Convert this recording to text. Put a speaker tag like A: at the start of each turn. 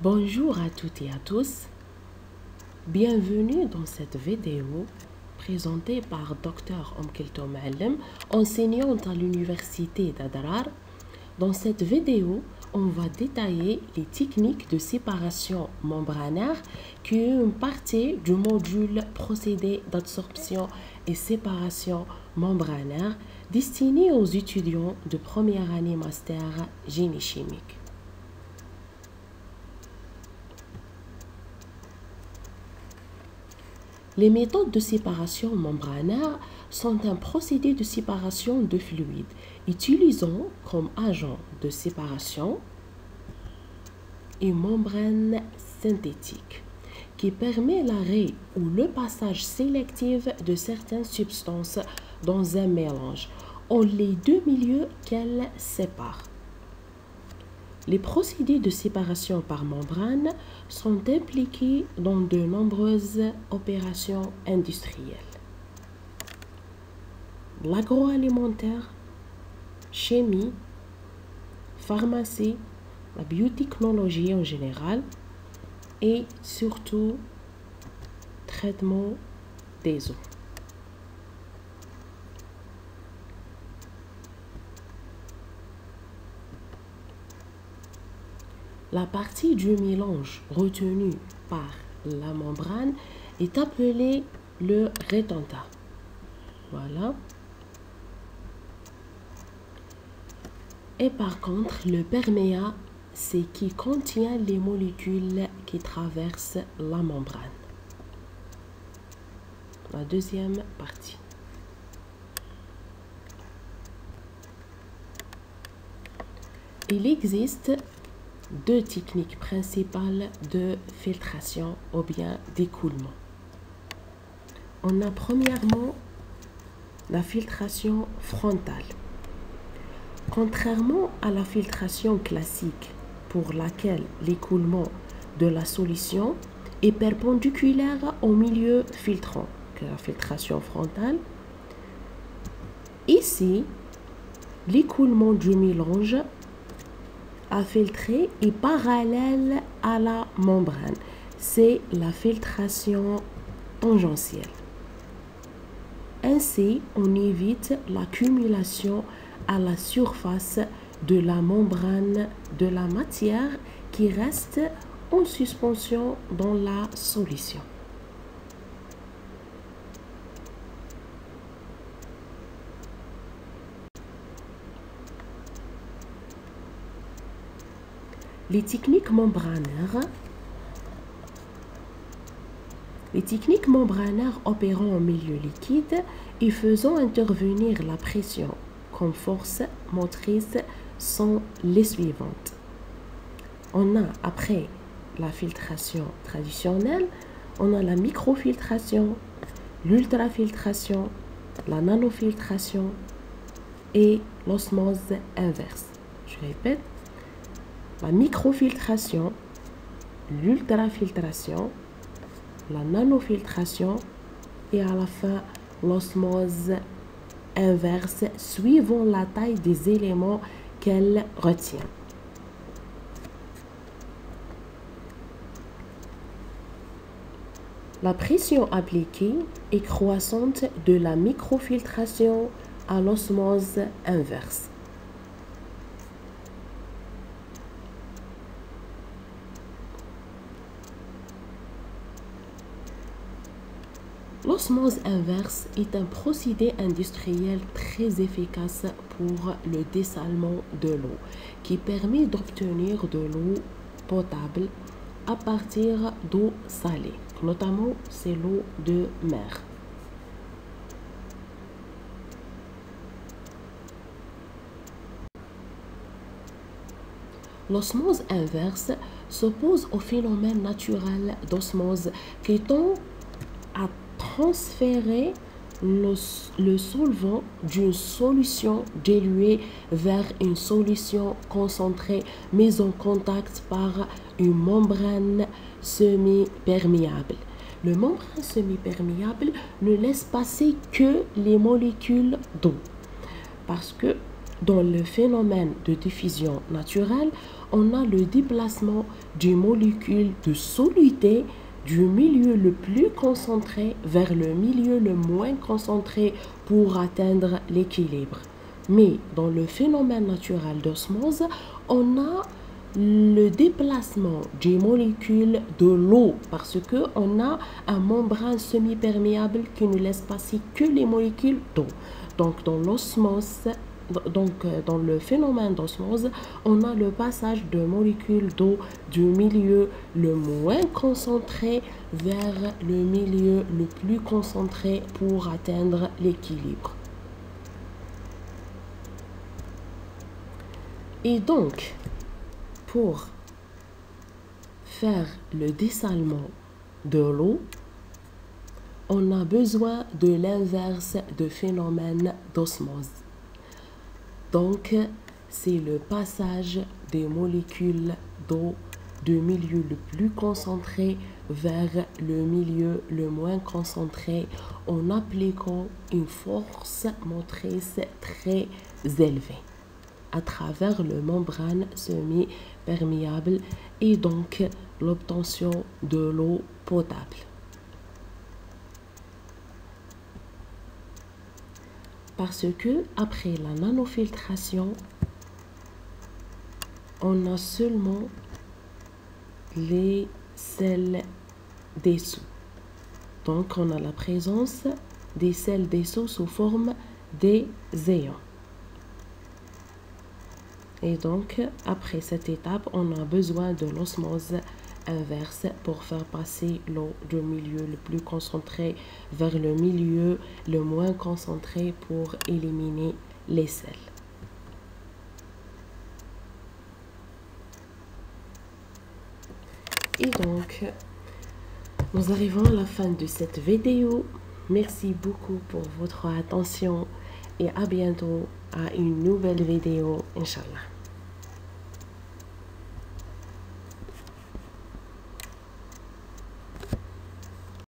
A: Bonjour à toutes et à tous, bienvenue dans cette vidéo présentée par Dr Kelto Maalem, enseignante à l'université d'Adrar. Dans cette vidéo, on va détailler les techniques de séparation membranaire qui est une partie du module procédé d'absorption et séparation membranaire destiné aux étudiants de première année master génie chimique. Les méthodes de séparation membranaire sont un procédé de séparation de fluides utilisant comme agent de séparation une membrane synthétique qui permet l'arrêt ou le passage sélectif de certaines substances dans un mélange entre les deux milieux qu'elles séparent. Les procédés de séparation par membrane sont impliqués dans de nombreuses opérations industrielles. L'agroalimentaire, chimie, pharmacie, la biotechnologie en général et surtout traitement des eaux. La partie du mélange retenue par la membrane est appelée le rétentat. Voilà. Et par contre, le perméa, c'est qui contient les molécules qui traversent la membrane. La deuxième partie. Il existe deux techniques principales de filtration ou bien d'écoulement. On a premièrement la filtration frontale. Contrairement à la filtration classique pour laquelle l'écoulement de la solution est perpendiculaire au milieu filtrant, que la filtration frontale, ici, l'écoulement du mélange à filtrer est parallèle à la membrane. C'est la filtration tangentielle. Ainsi, on évite l'accumulation à la surface de la membrane de la matière qui reste en suspension dans la solution. Les techniques membranaires opérant en milieu liquide et faisant intervenir la pression comme force motrice sont les suivantes. On a, après la filtration traditionnelle, on a la microfiltration, l'ultrafiltration, la nanofiltration et l'osmose inverse. Je répète. La microfiltration, l'ultrafiltration, la nanofiltration et à la fin l'osmose inverse suivant la taille des éléments qu'elle retient. La pression appliquée est croissante de la microfiltration à l'osmose inverse. L'osmose inverse est un procédé industriel très efficace pour le dessalement de l'eau qui permet d'obtenir de l'eau potable à partir d'eau salée, notamment c'est l'eau de mer. L'osmose inverse s'oppose au phénomène naturel d'osmose qui tend à transférer le solvant d'une solution diluée vers une solution concentrée mise en contact par une membrane semi-perméable. Le membrane semi-perméable ne laisse passer que les molécules d'eau parce que Dans le phénomène de diffusion naturelle, on a le déplacement des molécules de soluté du milieu le plus concentré vers le milieu le moins concentré pour atteindre l'équilibre. Mais dans le phénomène naturel d'osmose, on a le déplacement des molécules de l'eau parce qu'on a un membrane semi-perméable qui ne laisse passer que les molécules d'eau. Donc dans le phénomène d'osmose, on a le passage de molécules d'eau du milieu le moins concentré vers le milieu le plus concentré pour atteindre l'équilibre. Et donc, pour faire le dessalement de l'eau, on a besoin de l'inverse de phénomène d'osmose. Donc, c'est le passage des molécules d'eau du milieu le plus concentré vers le milieu le moins concentré en appliquant une force motrice très élevée à travers le membrane semi-perméable et donc l'obtention de l'eau potable. Parce que après la nanofiltration, on a seulement les sels dessous. Donc on a la présence des sels dessous sous forme des ions. Et donc, après cette étape, on a besoin de l'osmose inverse pour faire passer l'eau du milieu le plus concentré vers le milieu le moins concentré pour éliminer les sels. Et donc, nous arrivons à la fin de cette vidéo. Merci beaucoup pour votre attention et à bientôt à une nouvelle vidéo, Inch'Allah.